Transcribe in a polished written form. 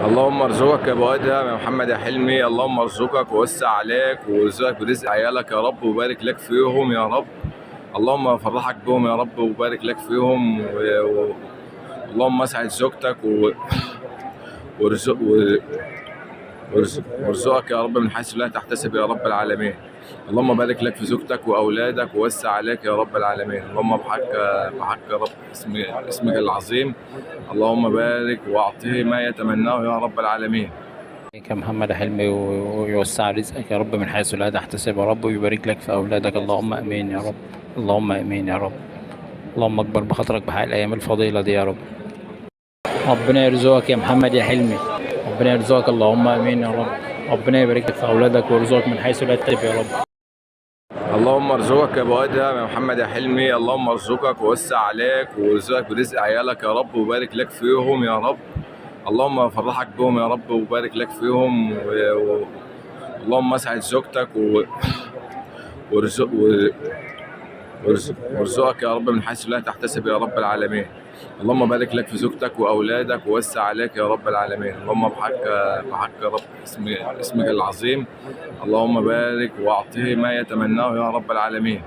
اللهم ارزقك يا ابو ادهم يا محمد يا حلمي. اللهم ارزقك ووسع عليك ويرزقك برزق عيالك يا رب وبارك لك فيهم يا رب. اللهم فرحك بهم يا رب وبارك لك فيهم اللهم اسعد زوجتك وارزق وارزقك يا رب من حيث لا تحتسب يا رب العالمين. اللهم بارك لك في زوجتك واولادك ووسع عليك يا رب العالمين. اللهم بحق يا رب اسمك العظيم. اللهم بارك واعطه ما يتمناه يا رب العالمين. عليك يا محمد يا حلمي ويوسع رزقك يا رب من حيث لا تحتسب يا رب، ويبارك لك في أولادك. اللهم آمين يا رب. اللهم آمين يا رب. اللهم أكبر بخاطرك بحق الأيام الفضيلة دي يا رب. ربنا يرزقك يا محمد يا حلمي. ربنا يرزقك. اللهم آمين يا رب. ربنا يبارك لك في أولادك ويرزقك من حيث لا تحتسب يا رب. اللهم ارزقك يا ابو ادهم يا محمد يا حلمي. اللهم ارزقك ووسع عليك ويرزقك برزق عيالك يا رب وبارك لك فيهم يا رب. اللهم فرحك بهم يا رب وبارك لك فيهم اللهم اسعد زوجتك وارزق وارزقك يا رب من حيث لا تحتسب يا رب العالمين. اللهم بارك لك في زوجتك واولادك ووسع عليك يا رب العالمين. اللهم بحق يا رب اسمك العظيم. اللهم بارك واعطه ما يتمناه يا رب العالمين.